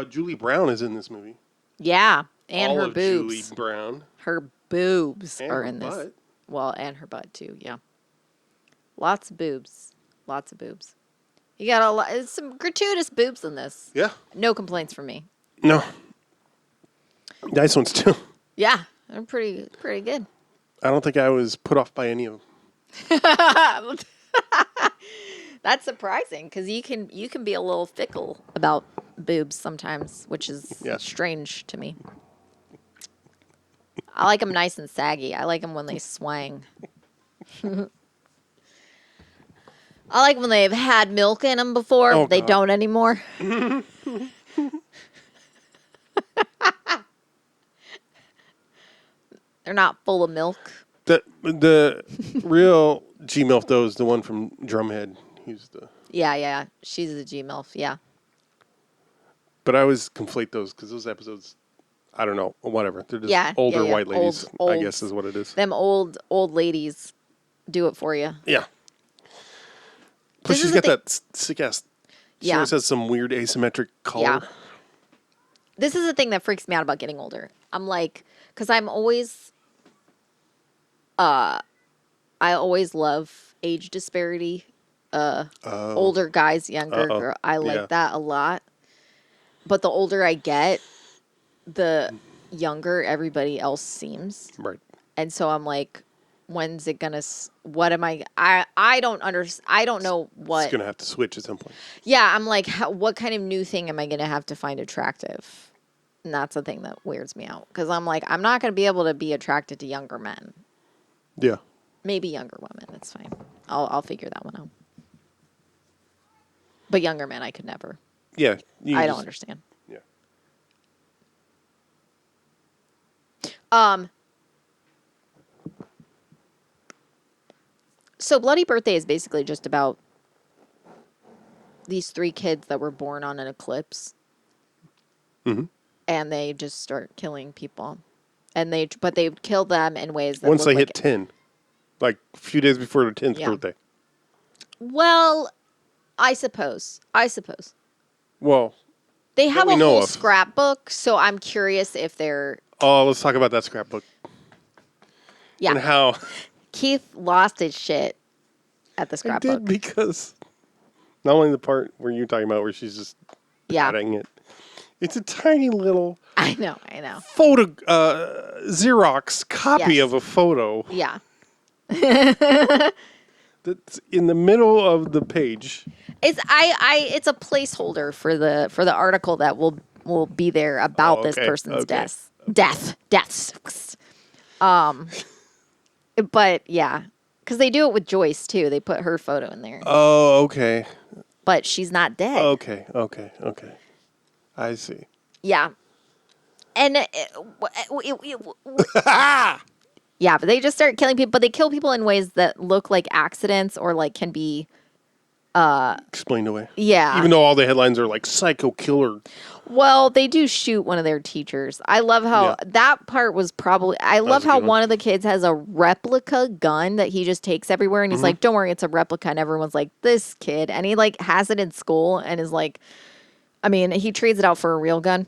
Julie Brown is in this movie. Yeah. And All her of boobs. Julie Brown. Her boobs And are her in this. butt. Well, and her butt too. Yeah. Lots of boobs. Lots of boobs. You got a lot. Some gratuitous boobs in this. Yeah. No complaints from me. No. Nice ones too. Yeah, they're pretty good. I don't think I was put off by any of them. That's surprising because you can be a little fickle about boobs sometimes, which is Yeah. strange to me. I like them nice and saggy. I like them when they swang. I like when they've had milk in them before, Oh, but they God. don't anymore. They're not full of milk. The real G-MILF, though, is the one from Drumhead. He's the... Yeah. She's a G-MILF, yeah. But I always conflate those because those episodes, I don't know, whatever. They're just older white ladies, I guess is what it is. Them old ladies do it for you. Yeah. Plus, This she's is got the that sick-ass... She Yeah. always has some weird asymmetric color. Yeah. This is the thing that freaks me out about getting older. I'm like, because I'm always, I always love age disparity. Older guys, younger girl. I like Yeah. that a lot. But the older I get, the younger everybody else seems. Right. And so I'm like, when's it gonna? What am I don't understand. I don't know what. It's going to have to switch at some point. Yeah, I'm like, what kind of new thing am I going to have to find attractive? And that's the thing that weirds me out. Because I'm like, I'm not going to be able to be attracted to younger men. Yeah. Maybe younger women. That's fine. I'll figure that one out. But younger men, I could never. Yeah. I don't understand. Yeah. So Bloody Birthday is basically just about these 3 kids that were born on an eclipse. Mm-hmm. And they just start killing people. And they kill them in ways that Once look they hit like 10, like a few days before their 10th Yeah. birthday. Well, I suppose. Well, They have we a know whole of. scrapbook, so I'm curious if they're let's talk about that scrapbook yeah. and how Keith lost his shit at the I scrapbook. did because not only the part where you're talking about where she's just Yeah. patting it, it's a tiny little I know. photo Xerox copy Yes. of a photo Yeah. that's in the middle of the page. It's it's a placeholder for the article that will be there about this okay, person's okay. deaths. But yeah, because they do it with Joyce too. They put her photo in there, Oh, okay. but she's not dead. Okay. I see. Yeah, and yeah, but they just start killing people. But they kill people in ways that look like accidents or like can be. Explained away. Yeah. Even though all the headlines are like psycho killer. Well, they do shoot one of their teachers. I love how that part was probably. I love was a how good one. one of the kids has a replica gun that he just takes everywhere, and he's like, "Don't worry, it's a replica." And everyone's like, "This kid," and he like has it in school, and is like, I mean, he trades it out for a real gun,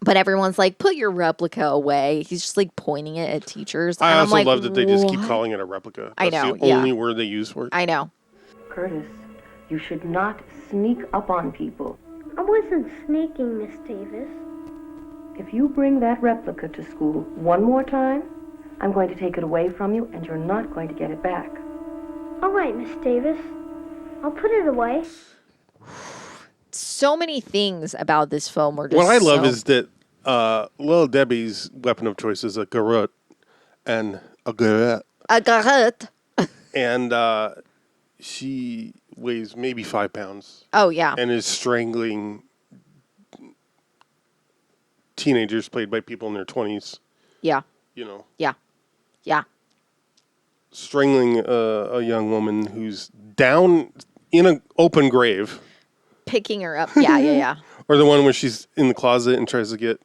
but everyone's like, "Put your replica away." He's just like pointing it at teachers. I and also I'm like, love that they just keep "What?" calling it a replica. I That's know, the yeah. only word they use for it. I know. Curtis, you should not sneak up on people. I wasn't sneaking, Miss Davis. If you bring that replica to school one more time, I'm going to take it away from you, and you're not going to get it back. All right, Miss Davis. I'll put it away. So many things about this film were just. What I love so- is that Little Debbie's weapon of choice is a garrote and a garrote. a garrote. And she weighs maybe 5 pounds Oh yeah. and is strangling teenagers played by people in their 20s, Yeah. you know, Yeah. Yeah. strangling a young woman who's down in an open grave. Picking her up. Yeah. Or the one where she's in the closet and tries to get...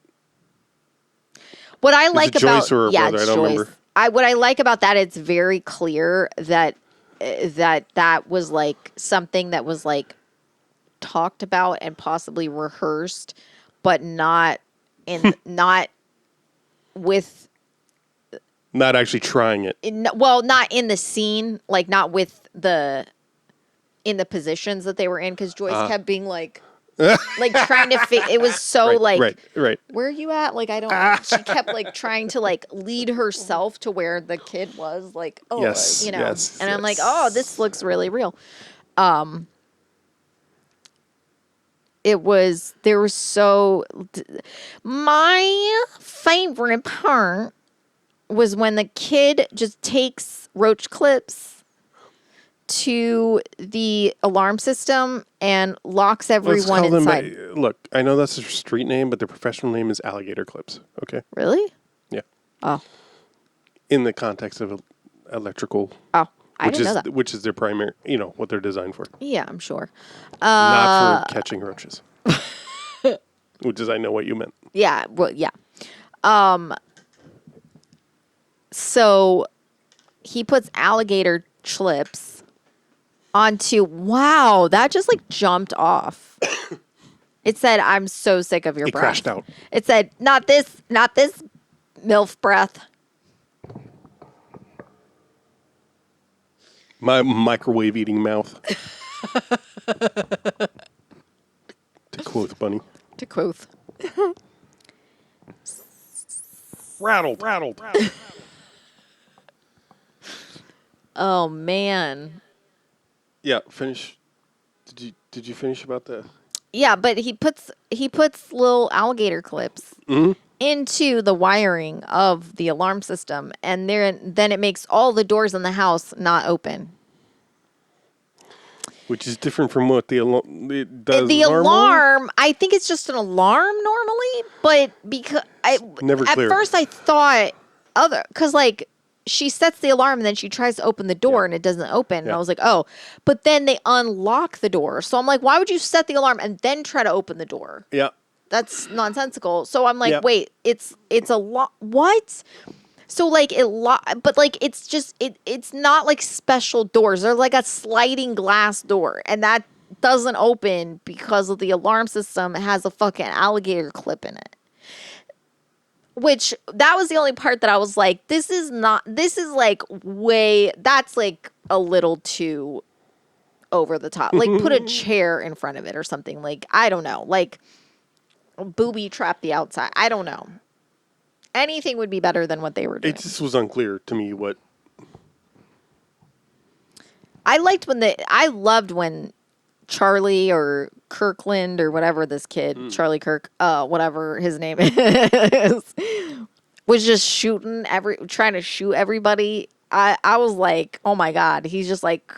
What I like it about Joyce or her yeah, brother? it's I don't Joyce. remember. What I like about that, it's very clear that that was like something that was like talked about and possibly rehearsed, but not with Not actually trying it. Well, not in the scene, like not with in the positions that they were in, because Joyce kept being like trying to it was so Right. where are you at? Like, I don't, she kept like trying to like lead herself to where the kid was, like, oh, Yes, you know, yes, and I'm like, yes. oh, this looks really real. There was my favorite part was when the kid just takes roach clips to the alarm system and locks Let's everyone call them. inside. Look, I know that's a street name, but their professional name is alligator clips. Okay. Really? Yeah. Oh. In the context of electrical, Oh, I didn't know that. which is their primary, what they're designed for, Yeah, I'm sure. not for catching roaches. Which is, I know what you meant. Yeah, well, yeah. So he puts alligator clips onto. Wow, that just like jumped off. It said, "I'm so sick of your It breath." crashed out. It said, not this MILF breath." My microwave eating mouth. To quote Bunny. To quote. Rattled. Oh man. Yeah, finish. Did you finish about the? Yeah, but he puts little alligator clips into the wiring of the alarm system, and then it makes all the doors in the house not open. Which is different from what it does. The normally? alarm, I think it's just an alarm normally, but because Never at clear. first I thought because like she sets the alarm and then she tries to open the door and it doesn't open, and I was like, oh, but then they unlock the door, so I'm like, why would you set the alarm and then try to open the door? Yeah. That's nonsensical. So I'm like, wait, it's a lot. What? So like but like it's just it's not like special doors. They're like a sliding glass door, and that doesn't open because of the alarm system has a fucking alligator clip in it. Which that was the only part that I was like, this is like that's like a little too over the top. Like put a chair in front of it or something. Like, I don't know. Like booby trap the outside. I don't know. Anything would be better than what they were doing. It just was unclear to me what. I loved when Charlie or Kirkland or whatever this kid, Charlie Kirk, whatever his name is, was just trying to shoot everybody. I was like, oh my God. He's just like,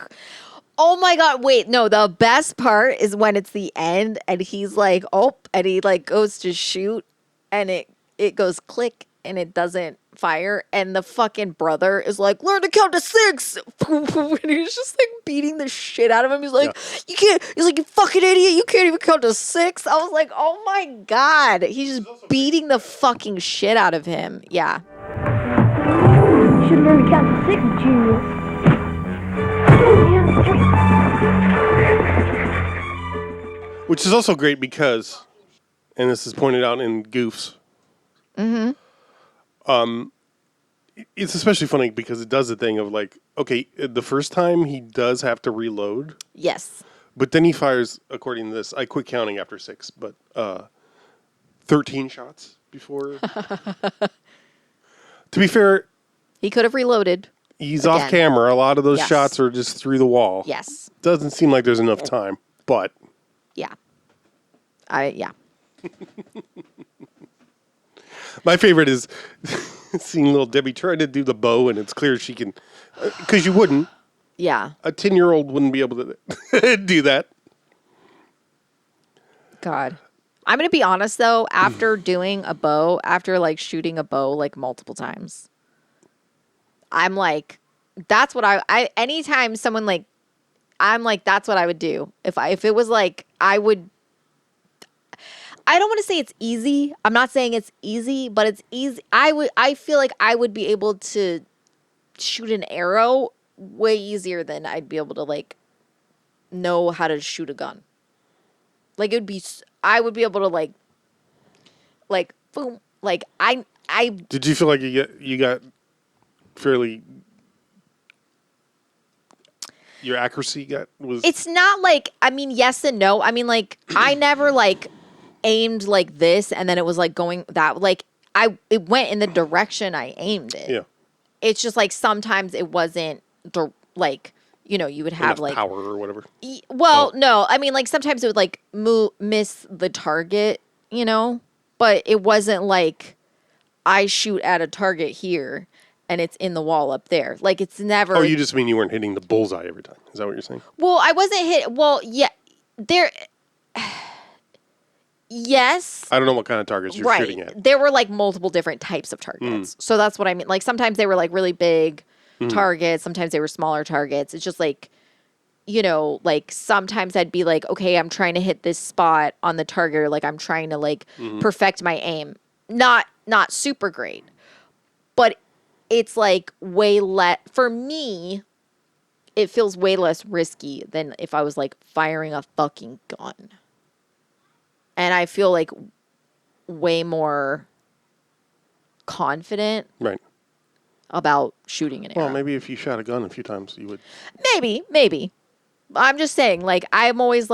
oh my God. Wait, no, the best part is when it's the end and he's like, oh, and he like goes to shoot and it goes click and it doesn't fire, and the fucking brother is like, learn to count to 6. And he's just like beating the shit out of him. He's like, you can't, he's like, you fucking idiot, you can't even count to 6. I was like, oh my God. He's just beating the fucking shit out of him. Yeah. You should learn to count to 6, genius. Which is also great because, and this is pointed out in Goofs. It's especially funny because it does the thing of like, okay, the first time he does have to reload. Yes. But then he fires, according to this, I quit counting after 6, but 13 shots before. To be fair, He could have reloaded. he's Again. off camera. A lot of those Yes. shots are just through the wall. Yes. Doesn't seem like there's enough time, but. Yeah. Yeah. My favorite is seeing little Debbie trying to do the bow, and it's clear she can, because you wouldn't. Yeah. A 10-year-old wouldn't be able to do that. God. I'm going to be honest though, after doing a bow, after like shooting a bow like multiple times, I'm like, that's what I anytime someone like, I'm like, that's what I would do. If it was like, I don't want to say it's easy. I'm not saying it's easy, but it's easy. I feel like I would be able to shoot an arrow way easier than I'd be able to like know how to shoot a gun. Like I would be able to like boom. Like I Did you feel like you got fairly. Your accuracy was. It's not like, I mean, yes and no. I mean, like, I never like aimed like this and then it was like going that like it went in the direction I aimed it. Yeah. It's just like sometimes it wasn't like, you know, you would have Enough like power or whatever. no, I mean, like sometimes it would like miss the target, you know, but it wasn't like I shoot at a target here and it's in the wall up there. Like it's never. Oh, you just mean you weren't hitting the bullseye every time. Is that what you're saying? Well, I wasn't hit. Well, yeah, there. Yes. I don't know what kind of targets you're shooting at. There were like multiple different types of targets. So that's what I mean. Like sometimes they were like really big targets. Sometimes they were smaller targets. It's just like, you know, like sometimes I'd be like, okay, I'm trying to hit this spot on the target. Or like I'm trying to like perfect my aim. Not super great, but it's like way less, for me, it feels way less risky than if I was like firing a fucking gun. And I feel like way more confident about shooting an arrow. Well, maybe if you shot a gun a few times, you would. Maybe. I'm just saying, like, I always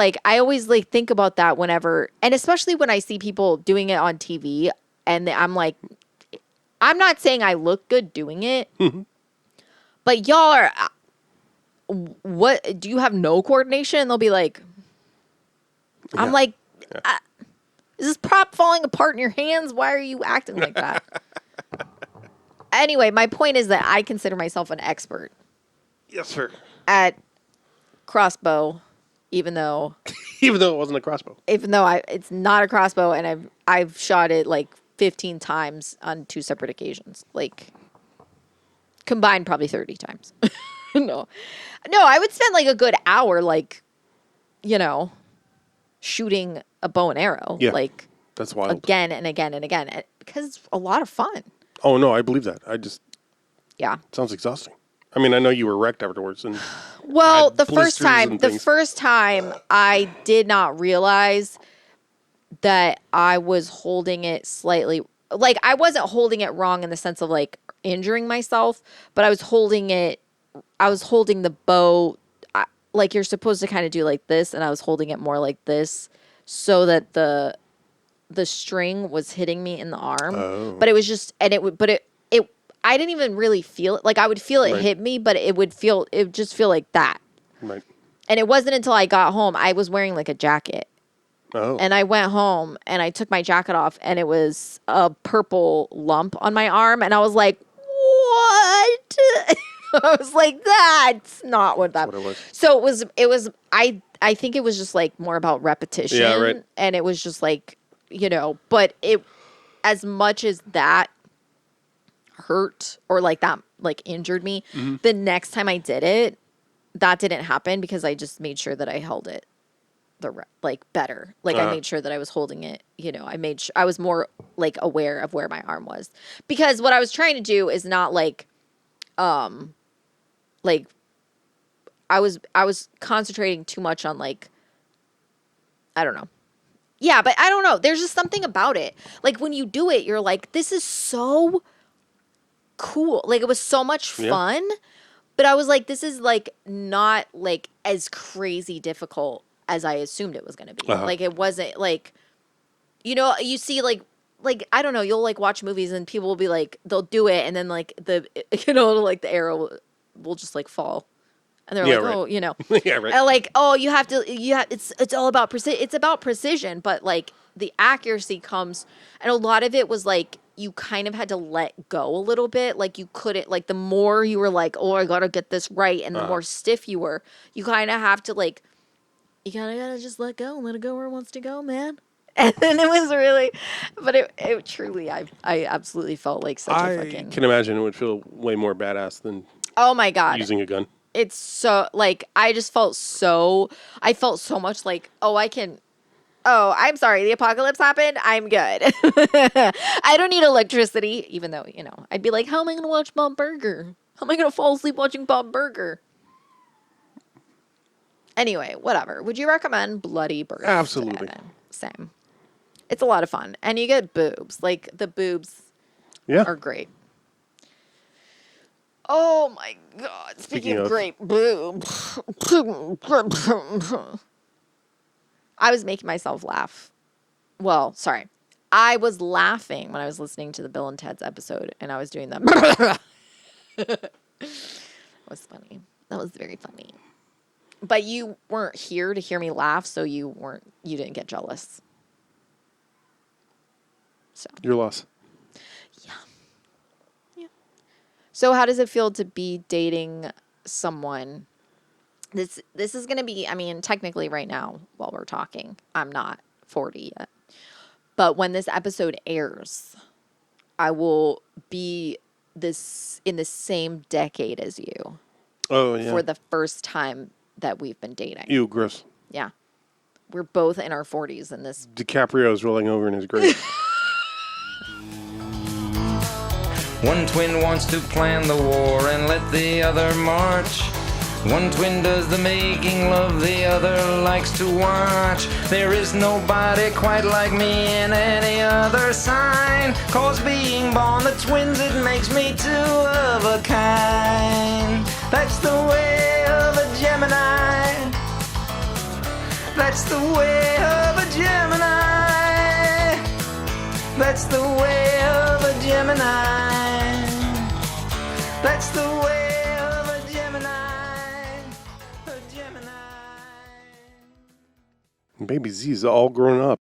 think about that whenever, and especially when I see people doing it on TV, and I'm like, I'm not saying I look good doing it, but y'all are, what, do you have no coordination? And they'll be like, I'm like, is this prop falling apart in your hands? Why are you acting like that? Anyway, my point is that I consider myself an expert. Yes, sir. At crossbow, even though it wasn't a crossbow. Even though it's not a crossbow, and I've shot it like 15 times on 2 separate occasions, like combined probably 30 times. No, I would spend like a good hour, like, you know, shooting a bow and arrow, like that's wild, again and again and again, because it's a lot of fun. Oh no, I believe that. It sounds exhausting. I mean, I know you were wrecked afterwards, and well, the first time I did not realize that I was holding it slightly, like I wasn't holding it wrong in the sense of like injuring myself, but I was holding the bow like you're supposed to kind of do like this, and I was holding it more like this so that the string was hitting me in the arm. But it was just, and I didn't even really feel it. Like I would feel it hit me, but it would just feel like that. Right. And it wasn't until I got home, I was wearing like a jacket. And I went home and I took my jacket off and it was a purple lump on my arm. And I was like, what? I was like, that's not what that was. So it was, I think it was just like more about repetition. Yeah, right. And it was just like, you know, but as much as that hurt or like that like injured me, the next time I did it, that didn't happen because I just made sure that I held it better. Like I made sure that I was holding it, you know, I was more like aware of where my arm was, because what I was trying to do is not like I was concentrating too much on like, I don't know. Yeah, but I don't know. There's just something about it. Like when you do it, you're like, this is so cool. Like it was so much fun, but I was like, this is like not like as crazy difficult as I assumed it was going to be. Like it wasn't like, you know, you see like, I don't know, you'll like watch movies and people will be like, they'll do it. And then like you know, like the arrow will just like fall. And they're like, oh, you know, and like, oh, it's all about precision. It's about precision, but like the accuracy comes, and a lot of it was like, you kind of had to let go a little bit. Like you couldn't, like the more you were like, oh, I got to get this right. And the more stiff you were, you kind of have to like, you kind of got to just let go and let it go where it wants to go, man. And then it was really, but it truly, I absolutely felt like such a fucking. I can imagine it would feel way more badass than. Oh my God. Using a gun. It's so, like, I felt so much like, I'm sorry, the apocalypse happened, I'm good. I don't need electricity, even though, you know, I'd be like, how am I going to watch Bob Burger? How am I going to fall asleep watching Bob Burger? Anyway, whatever. Would you recommend Bloody Birthday? Absolutely. Same. It's a lot of fun. And you get boobs. Like, the boobs are great. Oh my God. Speaking of great boob. I was making myself laugh. Well, sorry. I was laughing when I was listening to the Bill and Ted's episode and I was doing that. It was funny. That was very funny. But you weren't here to hear me laugh, so you didn't get jealous. So Your loss. So how does it feel to be dating someone? This is going to be, I mean, technically right now while we're talking, I'm not 40 yet. But when this episode airs, I will be in the same decade as you Oh, yeah. for the first time that we've been dating. Ew, gross. Yeah. We're both in our 40s in this. DiCaprio's rolling over in his grave. One twin wants to plan the war and let the other march. One twin does the making love, the other likes to watch. There is nobody quite like me in any other sign. 'Cause being born the twins, it makes me two of a kind. That's the way of a Gemini. That's the way of a Gemini. That's the way of a Gemini. That's the way of a Gemini. A Gemini. Baby Z's all grown up.